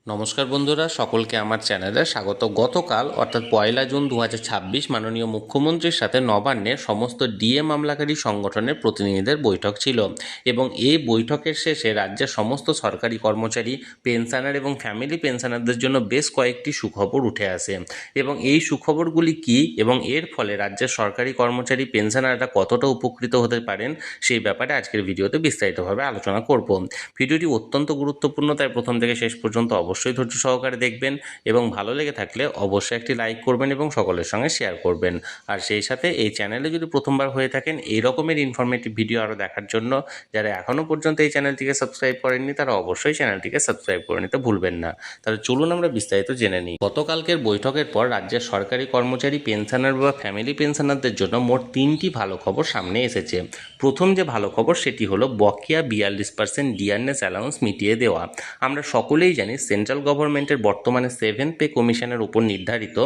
নমস্কার বন্ধুরা, সকলকে আমার চ্যানেলে স্বাগত। গতকাল অর্থাৎ 1 জুন 2026 মাননীয় মুখ্যমন্ত্রীর সাথে নবান্নের সমস্ত ডিএ মামলাকারী সংগঠনের প্রতিনিধিদের বৈঠক ছিল এবং এই বৈঠকের শেষে রাজ্যের সমস্ত সরকারি কর্মচারী, পেনশনার এবং ফ্যামিলি পেনশনারদের জন্য বেশ কয়েকটি সুখবর উঠে আসে এবং এই সুখবরগুলি কী এবং এর ফলে রাজ্যের সরকারি কর্মচারী পেনশনাররা কতটা উপকৃত হতে পারেন সেই ব্যাপারে আজকের ভিডিওতে বিস্তারিতভাবে আলোচনা করব। ভিডিওটি অত্যন্ত গুরুত্বপূর্ণ, তাই প্রথম থেকে শেষ পর্যন্ত অবশ্যই ধৈর্য সহকারে দেখবেন এবং ভালো লেগে থাকলে অবশ্যই একটি লাইক করবেন এবং সকলের সঙ্গে শেয়ার করবেন। আর সেই সাথে এই চ্যানেলে যদি প্রথমবার হয়ে থাকেন এই রকমের ইনফরমেটিভ ভিডিও আরও দেখার জন্য যারা এখনও পর্যন্ত এই চ্যানেলটিকে সাবস্ক্রাইব করেননি তারা অবশ্যই চ্যানেলটিকে সাবস্ক্রাইব করে নিতে ভুলবেন না। তাহলে চলুন আমরা বিস্তারিত জেনে নিই। গতকালকের বৈঠকের পর রাজ্যের সরকারি কর্মচারী, পেনশনার বা ফ্যামিলি পেনশনারদের জন্য মোট 3টি ভালো খবর সামনে এসেছে। প্রথম যে ভালো খবর সেটি হলো বকেয়া 42% ডিআরএস অ্যালাউন্স মিটিয়ে দেওয়া। আমরা সকলেই জানি সেন্ট্রাল গভর্নমেন্টের বর্তমানে 7th পে কমিশনের উপর নির্ধারিত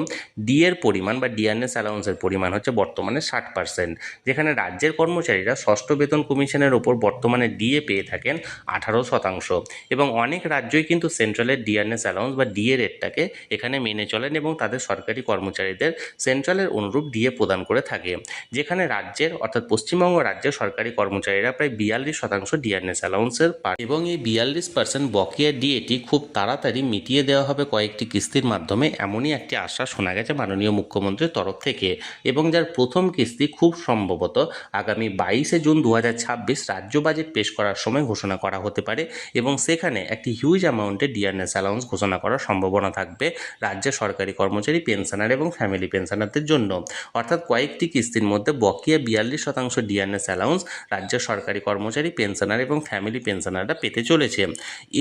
ডিএর পরিমাণ বা ডিআরএস অ্যালাউন্সের পরিমাণ হচ্ছে বর্তমানে 60%, যেখানে রাজ্যের কর্মচারীরা ষষ্ঠ বেতন কমিশনের ওপর বর্তমানে ডিএ পেয়ে থাকেন 18% এবং অনেক রাজ্যই কিন্তু সেন্ট্রালের ডিআরএস অ্যালাউন্স বা ডিএ রেটটাকে এখানে মেনে চলেন এবং তাদের সরকারি কর্মচারীদের সেন্ট্রালের অনুরূপ ডিএ প্রদান করে থাকে। যেখানে রাজ্যের অর্থাৎ পশ্চিমবঙ্গ রাজ্যের সরকারি কর্মচারীরা প্রায় 42% ডিআরএস অ্যালাউন্সের পান এবং এই 42% বকেয়া ডিএটি খুব তাড়াতাড়ি মিটিয়ে দেওয়া হবে কয়েকটি কিস্তির মাধ্যমে, এমনই একটি আশ্বাস শোনা গেছে মাননীয় মুখ্যমন্ত্রীর তরফ থেকে এবং যার প্রথম কিস্তি খুব সম্ভবত আগামী 22 জুন 2026 রাজ্য বাজেট পেশ করার সময় ঘোষণা করা হতে পারে এবং সেখানে একটি হিউজ অ্যামাউন্টের ডিআরএস অ্যালাউন্স ঘোষণা করার সম্ভাবনা থাকবে রাজ্যের সরকারি কর্মচারী, পেনশনার এবং ফ্যামিলি পেনশনারদের জন্য। অর্থাৎ কয়েকটি কিস্তির মধ্যে বকেয়া 42% ডিআরএস অ্যালাউন্স রাজ্যের সরকারি কর্মচারী, পেনশনার এবং ফ্যামিলি পেনশনাররা পেতে চলেছে।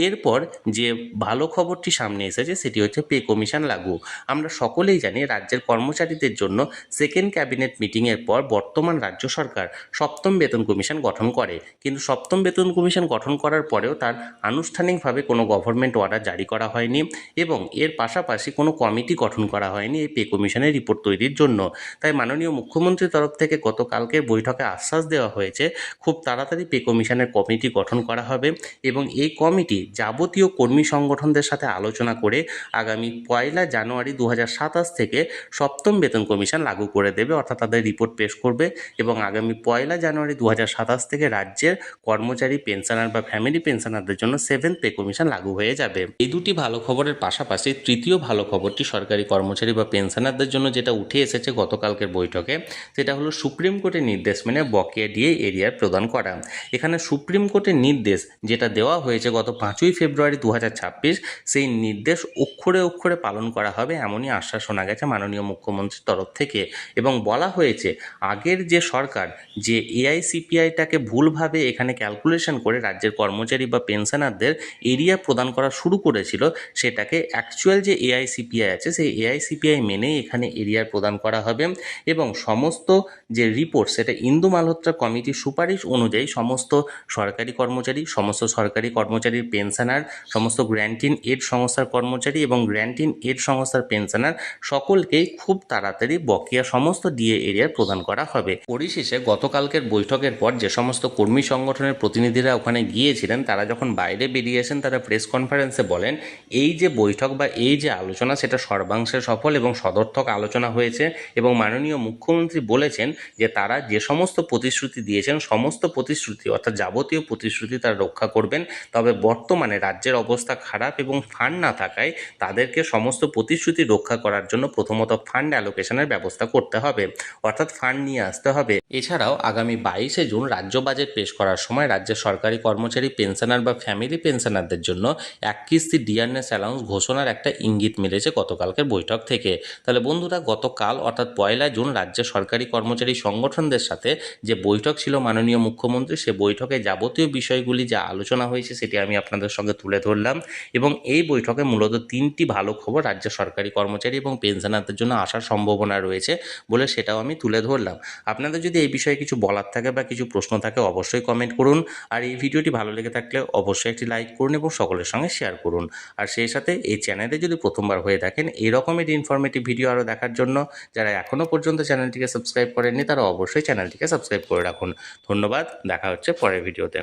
এরপর যে ভালো খবরটি সামনে এসেছে সেটি হচ্ছে পে কমিশন লাগু। আমরা সকলেই জানি রাজ্যের কর্মচারীদের জন্য সেকেন্ড ক্যাবিনেট মিটিংয়ের পর বর্তমান রাজ্য সরকার সপ্তম বেতন কমিশন গঠন করে, কিন্তু সপ্তম বেতন কমিশন গঠন করার পরেও তার আনুষ্ঠানিকভাবে কোনো গভর্নমেন্ট অর্ডার জারি করা হয়নি এবং এর পাশাপাশি কোনো কমিটি গঠন করা হয়নি এই পে কমিশনের রিপোর্ট তৈরির জন্য। তাই মাননীয় মুখ্যমন্ত্রীর তরফ থেকে গতকালকের বৈঠকে আশ্বাস দেওয়া হয়েছে খুব তাড়াতাড়ি পে কমিশনের কমিটি গঠন করা হবে এবং এই কমিটি যাবতীয় কর্মী সংগঠনদের সাথে আলোচনা করে আগামী 1 জানুয়ারি 2027 থেকে সপ্তম বেতন কমিশন লাগু করে দেবে, অর্থাৎ তাদের রিপোর্ট পেশ করবে এবং আগামী 1 জানুয়ারি 2027 থেকে রাজ্যের কর্মচারী, পেনশনার বা ফ্যামিলি পেনশনারদের জন্য 7th পে কমিশন লাগু হয়ে যাবে। এই দুটি ভালো খবরের পাশাপাশি তৃতীয় ভালো খবরটি সরকারি কর্মচারী বা পেনশনারদের জন্য যেটা উঠে এসেছে গতকালকের বৈঠকে, সেটা হলো সুপ্রিম কোর্টের নির্দেশ মেনে বকেয়া ডিএ এরিয়ার প্রদান করা। এখানে সুপ্রিম কোর্টের নির্দেশ যেটা দেওয়া হয়েছে গত 5ই ফেব্রুয়ারি 2026, সেই নির্দেশ অক্ষরে অক্ষরে পালন করা হবে এমনই আশ্বাস শোনা গেছে মাননীয় মুখ্যমন্ত্রীর তরফ থেকে এবং বলা হয়েছে আগের যে সরকার যে এআইসিপিআইটাকে ভুলভাবে এখানে ক্যালকুলেশন করে রাজ্যের কর্মচারী বা পেনশনারদের এরিয়া প্রদান করা শুরু করেছিল, সেটাকে অ্যাকচুয়াল যে এআইসিপিআই আছে সেই এআইসিপিআই মেনেই এখানে এরিয়ার প্রদান করা হবে এবং সমস্ত যে রিপোর্ট সেটা ইন্দু মালহোত্রা কমিটির সুপারিশ অনুযায়ী সমস্ত সরকারি কর্মচারী, সমস্ত সরকারি কর্মচারীর পেনশনার, সমস্ত গ্র্যান্ট ইন এড সংস্থার কর্মচারী এবং গ্র্যান্ট ইন এড সংস্থার পেনশনার সকলকেই খুব তাড়াতাড়ি বকেয়া সমস্ত ডিএ এরিয়ার প্রদান করা হবে। পরিশেষে গতকালকের বৈঠকের পর যে সমস্ত কর্মী সংগঠনের প্রতিনিধিরা ওখানে গিয়েছিলেন তারা যখন বাইরে বেরিয়েছেন তারা প্রেস কনফারেন্সে বলেন এই যে বৈঠক বা এই যে আলোচনা সেটা সর্বাংশে সফল এবং সদর্থক আলোচনা হয়েছে এবং মাননীয় মুখ্যমন্ত্রী বলেছেন যে তারা যে সমস্ত প্রতিশ্রুতি দিয়েছেন সমস্ত প্রতিশ্রুতি অর্থাৎ যাবতীয় প্রতিশ্রুতি তারা রক্ষা করবেন। তবে বর্তমানে রাজ্যের অবস্থা খারাপ এবং ফান্ড না থাকায় তাদেরকে সমস্ত প্রতিশ্রুতি রক্ষা করার জন্য প্রথমত ফান্ড অ্যালোকেশনের ব্যবস্থা করতে হবে, অর্থাৎ ফান্ড নিয়ে আসতে হবে। এছাড়াও আগামী 22 জুন রাজ্য বাজেট পেশ করার সময় রাজ্যের সরকারি কর্মচারী, পেনশনার বা ফ্যামিলি পেনশনারদের জন্য এক কিস্তি ডিআরএস অ্যালাউন্স ঘোষণার একটা ইঙ্গিত মিলেছে গতকালকের বৈঠক থেকে। তাহলে বন্ধুরা, গতকাল অর্থাৎ 1 জুন রাজ্যের সরকারি কর্মচারী সংগঠনদের সাথে যে বৈঠক ছিল মাননীয় মুখ্যমন্ত্রী, সে বৈঠকে যাবতীয় বিষয়গুলি যা আলোচনা হয়েছে সেটি আমি আপনাদের সঙ্গে তুলে ধরলাম এবং এই বৈঠকে মূলত 3টি ভালো খবর রাজ্যের সরকারি কর্মচারী এবং পেনশনারদের জন্য আসার সম্ভাবনা রয়েছে বলে সেটাও আমি তুলে ধরলাম। আপনাদের যদি এই বিষয়ে কিছু বলার থাকে বা কিছু প্রশ্ন থাকে অবশ্যই কমেন্ট করুন আর এই ভিডিওটি ভালো লেগে থাকলে অবশ্যই একটি লাইক করুন এবং সকলের সঙ্গে শেয়ার করুন। আর সেই সাথে এই চ্যানেলে যদি প্রথমবার হয়ে থাকেন এই রকমের ইনফরমেটিভ ভিডিও আরও দেখার জন্য যারা এখনও পর্যন্ত চ্যানেলটিকে সাবস্ক্রাইব করেননি তারা অবশ্যই চ্যানেলটিকে সাবস্ক্রাইব করে রাখুন। ধন্যবাদ, দেখা হচ্ছে পরের ভিডিওতে।